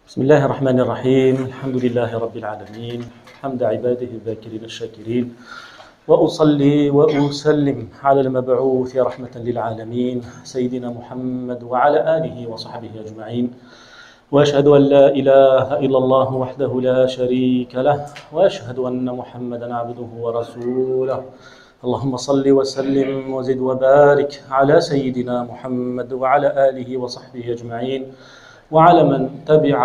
بسم الله الرحمن الرحيم الحمد لله رب العالمين حمد عباده الذاكرين الشاكرين وأصلي وأسلم على المبعوث رحمة للعالمين سيدنا محمد وعلى آله وصحبه أجمعين وأشهد أن لا إله إلا الله وحده لا شريك له وأشهد أن محمدا عبده ورسوله اللهم صل وسلم وزد وبارك على سيدنا محمد وعلى آله وصحبه أجمعين وعلى من تبع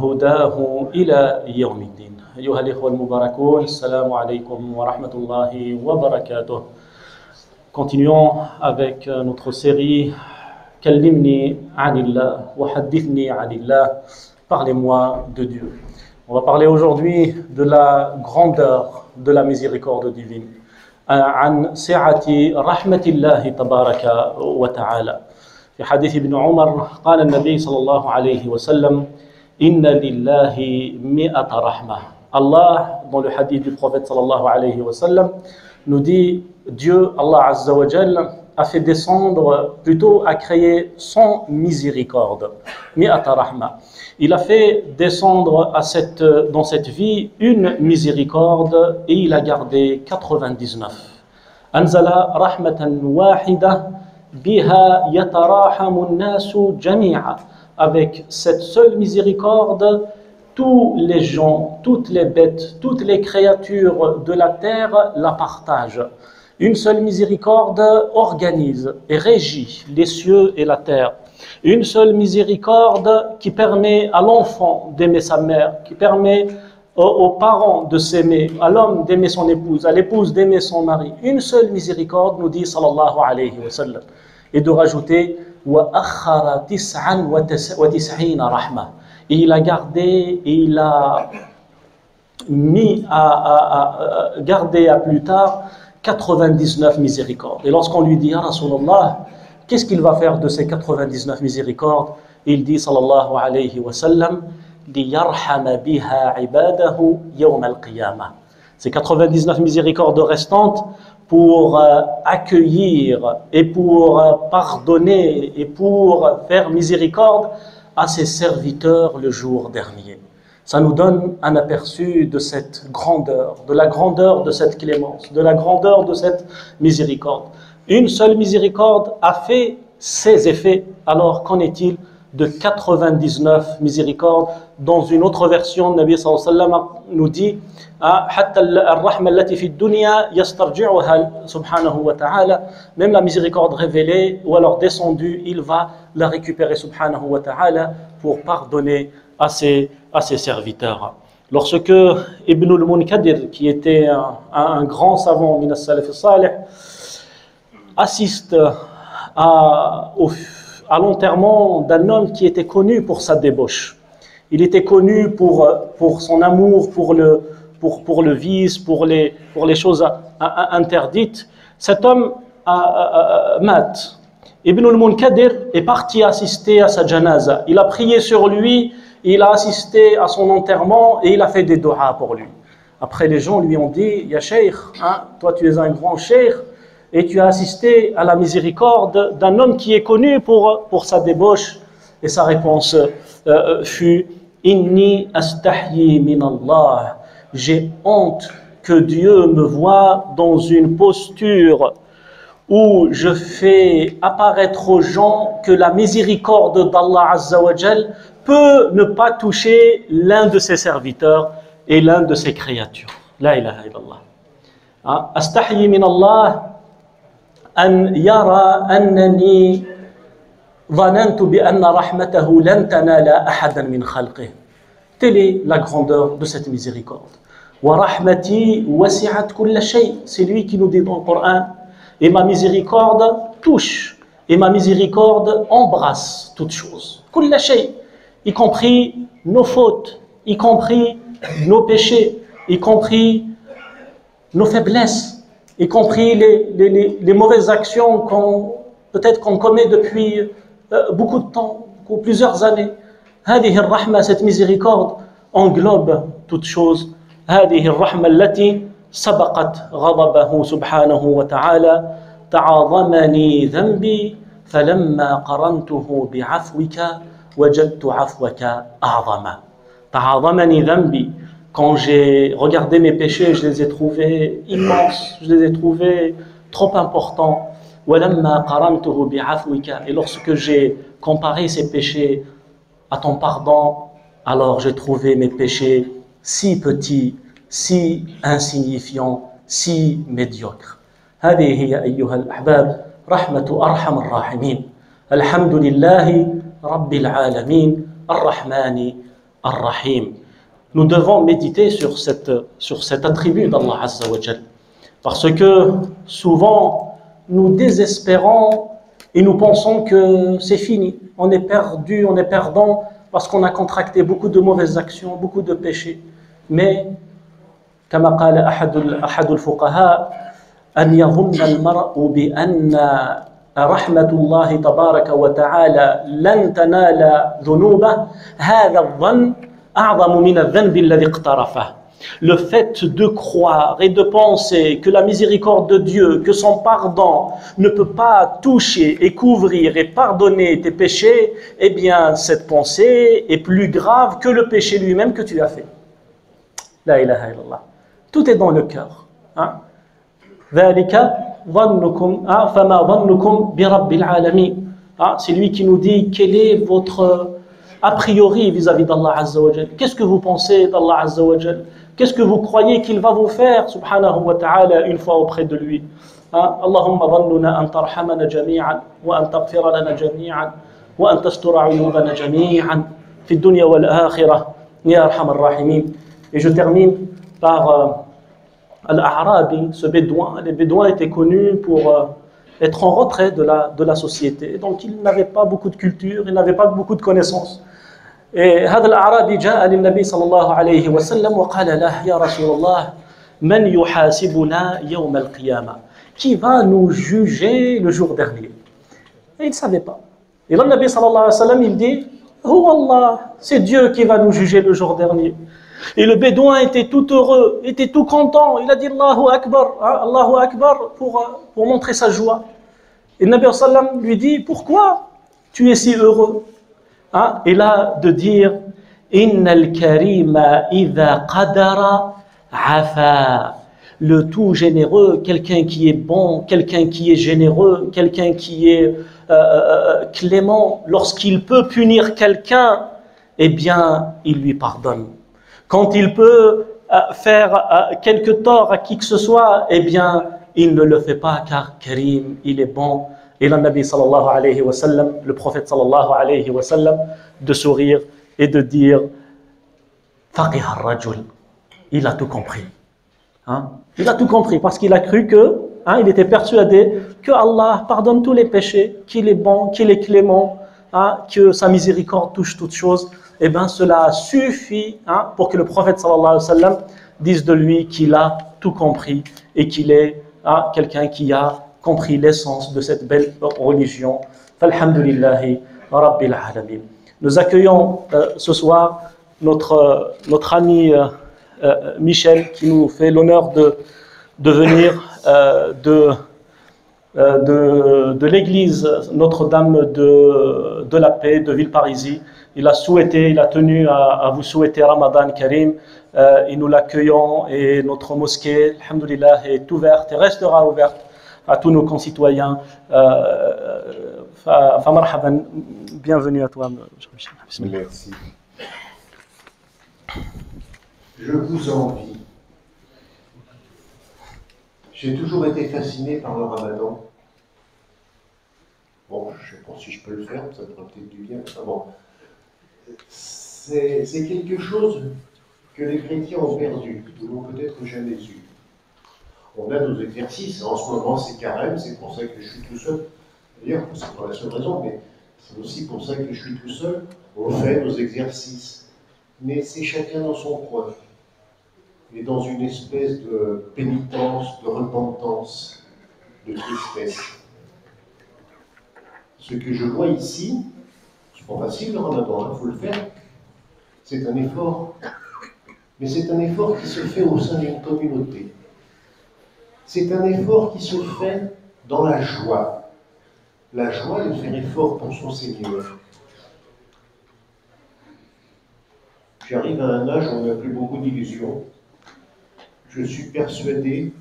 هداه إلى يوم الدين. أيها الإخوة المباركون, السلام عليكم ورحمة الله وبركاته. Continuons avec notre série Kallimni anillah wa hadithni anillah. Parlez-moi de Dieu. On va parler aujourd'hui de la grandeur de la miséricorde divine. عن سعة رحمة الله تبارك وتعالى. في حديث ابن عمر قال النبي صلى الله عليه وسلم إن لله 100 رحمة. Allah, dans le hadith du prophète sallallahu alayhi wa sallam, nous dit Dieu, Allah Azza wa Jal, a fait descendre, plutôt a créé 100 miséricordes. 100 rahma. Il a fait descendre dans cette vie une miséricorde et il a gardé 99. Anzala rahmatan wahida biha yatarahamun nasu jami'a. Avec cette seule miséricorde, tous les gens, toutes les bêtes, toutes les créatures de la terre la partagent. Une seule miséricorde organise et régit les cieux et la terre. Une seule miséricorde qui permet à l'enfant d'aimer sa mère, qui permet aux parents de s'aimer, à l'homme d'aimer son épouse, à l'épouse d'aimer son mari. Une seule miséricorde, nous dit sallallahu alayhi wa sallam. Et de rajouter wa akhara tis'an wa tis'ina rahma. Et il a gardé, et il a mis à garder à plus tard 99 miséricordes. Et lorsqu'on lui dit, Rasulallah, qu'est-ce qu'il va faire de ces 99 miséricordes? Il dit, sallallahu alayhi wa sallam, liyarhama biha ibadahu yawm al-qiyamah. Ces 99 miséricordes restantes pour accueillir et pour pardonner et pour faire miséricorde à ses serviteurs le jour dernier. Ça nous donne un aperçu de cette grandeur, de la grandeur de cette clémence, de la grandeur de cette miséricorde. Une seule miséricorde a fait ses effets, alors qu'en est-il de 99 miséricordes? Dans une autre version, le Nabi sallallahu alayhi wa sallam nous dit même la miséricorde révélée ou alors descendue, il va la récupérer subhanahu wa ta'ala pour pardonner à ses serviteurs. Lorsque Ibn al-Munkadir, qui était un grand savant min as-salaf as-salih, assiste à l'enterrement d'un homme qui était connu pour sa débauche. Il était connu pour son amour, pour le vice, pour les choses interdites. Cet homme mat. Ibn al-Munkadir est parti assister à sa janaza. Il a prié sur lui, il a assisté à son enterrement et il a fait des doha pour lui. Après, les gens lui ont dit, Ya Cheikh, toi tu es un grand cheikh et tu as assisté à la miséricorde d'un homme qui est connu pour sa débauche. Et sa réponse fut, Inni astahyi min Allah. J'ai honte que Dieu me voie dans une posture où je fais apparaître aux gens que la miséricorde d'Allah Azza wa Jal peut ne pas toucher l'un de ses serviteurs et l'un de ses créatures. La ilaha illallah. Astahyi min Allah an yara annani ظننت بأن رحمته لن تنال أحدا من خلقه. Telle est la grandeur de cette miséricorde. وَرَحْمَتِي وَسِعَتْ كُلَّ شَيْء. C'est lui qui nous dit dans le Coran, et ma miséricorde touche, et ma miséricorde embrasse toutes choses. كُلَّ شَيْء, y compris nos fautes, y compris nos péchés, y compris nos faiblesses, y compris les mauvaises actions peut-être qu'on commet depuis beaucoup de temps, ou plusieurs années. هذه الرحمة, cette miséricorde englobe toutes choses. هذه الرحمة التي سبقت غضبه سبحانه وتعالى تعاظمني ذنبي فلما قرنته بعفوك وجدت عفوك أعظم. تعاظمني ذنبي. Quand j'ai regardé mes péchés, je les ai trouvés immenses, je les ai trouvés trop importants. ولما قرنته بعفوك. Et lorsque j'ai comparé ces péchés à ton pardon, alors j'ai trouvé mes péchés si petits, si insignifiants, si médiocres. هذه هي أيها الأحباب رحمة أرحم الراحمين. الحمد لله رب العالمين الرحمن الرحيم. Nous devons méditer sur cet attribut d'Allah Azza wa Jal. Parce que souvent, nous désespérons et nous pensons que c'est fini. On est perdu, on est perdant parce qu'on a contracté beaucoup de mauvaises actions, beaucoup de péchés. Mais, كما قال أحد الفقهاء أن يظن المرء بأن رحمة الله تبارك وتعالى لن تنال ذنوبه هذا الظن أعظم من الذنب الذي اقترفه. Le fait de croire et de penser que la miséricorde de Dieu, que son pardon ne peut pas toucher et couvrir et pardonner tes péchés, eh bien cette pensée est plus grave que le péché lui-même que tu as fait. La ilaha illallah. Tout est dans le cœur. ذلك ظنكم فما ظنكم برب العالمين. C'est lui qui nous dit quel est votre a priori vis-à-vis d'Allah Azza wa Jal. Qu'est-ce que vous pensez d'Allah Azza wa Jal? Qu'est-ce que vous croyez qu'il va vous faire, subhanahu wa ta'ala, une fois auprès de lui? Allahumma dhannuna an tarhamana jami'an, wa an taghfira lana jami'an, wa an tastura uyubana jami'an, fi dunya wal akhirah, ya arhamar rahimin. Et je termine par Al-A'rabi, ce bédouin. Les bédouins étaient connus pour être en retrait de la société. Donc ils n'avaient pas beaucoup de culture, ils n'avaient pas beaucoup de connaissances. Et هذا الأعرابي جاء للنبي صلى الله عليه وسلم وقال له يا رسول الله من يحاسبنا يوم القيامة. Qui va nous juger le jour dernier? Et il ne savait pas. Et là, le Nabi sallallahu alayhi wa sallam, il dit Oh Allah, c'est Dieu qui va nous juger le jour dernier. Et le bédouin était tout heureux, était tout content. Il a dit Allahu Akbar, Allahu Akbar pour montrer sa joie. Et le Nabi sallallahu alayhi wa sallam lui dit Pourquoi tu es si heureux? Et là, de dire Innal karima idha qadara afa. Le tout généreux, quelqu'un qui est bon, quelqu'un qui est généreux, quelqu'un qui est clément, lorsqu'il peut punir quelqu'un, eh bien, il lui pardonne. Quand il peut faire quelque tort à qui que ce soit, eh bien, il ne le fait pas car Karim, il est bon. Et le Nabi sallallahu alayhi wa sallam, le prophète sallallahu alayhi wa sallam, de sourire et de dire Faqih al-rajul, il a tout compris. Il a tout compris parce qu'il a cru que, il était persuadé que Allah pardonne tous les péchés, qu'il est bon, qu'il est clément, que sa miséricorde touche toutes choses. Et bien cela suffit pour que le prophète sallallahu alayhi wa sallam dise de lui qu'il a tout compris et qu'il est quelqu'un qui a compris l'essence de cette belle religion. Falhamdulillahi Rabbil Alamin. Nous accueillons ce soir notre ami Michel qui nous fait l'honneur de venir de l'église Notre-Dame de la Paix de Villeparisis. Il a tenu à vous souhaiter Ramadan Karim et nous l'accueillons et notre mosquée, alhamdulillah, est ouverte et restera ouverte à tous nos concitoyens. Famarhaban, bienvenue à toi, Michel. Merci. Je vous envie. J'ai toujours été fasciné par le Ramadan. Bon, je ne sais pas si je peux le faire, ça me fera peut-être du bien. Enfin bon. C'est quelque chose que les chrétiens ont perdu, ou n'ont peut-être jamais eu. On a nos exercices, en ce moment c'est carême, c'est pour ça que je suis tout seul. D'ailleurs, c'est pas la seule raison, mais c'est aussi pour ça que je suis tout seul. On fait nos exercices, mais c'est chacun dans son coin. Et dans une espèce de pénitence, de repentance, de tristesse. Ce que je vois ici, c'est pas facile le Ramadan, il faut le faire. C'est un effort, mais c'est un effort qui se fait au sein d'une communauté. C'est un effort qui se fait dans la joie de faire effort pour son Seigneur. J'arrive à un âge où on n'a plus beaucoup d'illusions. Je suis persuadé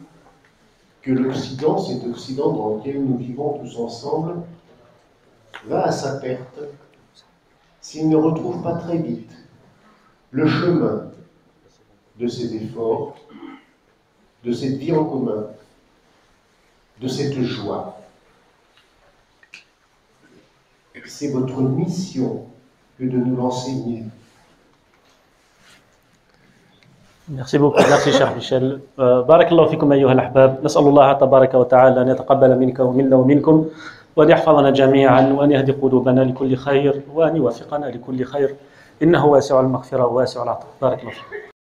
que l'Occident, cet Occident dans lequel nous vivons tous ensemble, va à sa perte s'il ne retrouve pas très vite le chemin de ses efforts, de cette vie en commun, de cette joie. C'est votre mission que de nous l'enseigner. Merci beaucoup, merci cher Michel. بارك الله فيكم أيها الأحباب. نسأل الله تبارك وتعالى أن يتقبل منك ومنا ومنكم وأن يحفظنا جميعا وأن يهدي قلوبنا لكل خير وأن يوفقنا لكل خير إنه واسع المغفرة وواسع العطاء. بارك الله فيكم.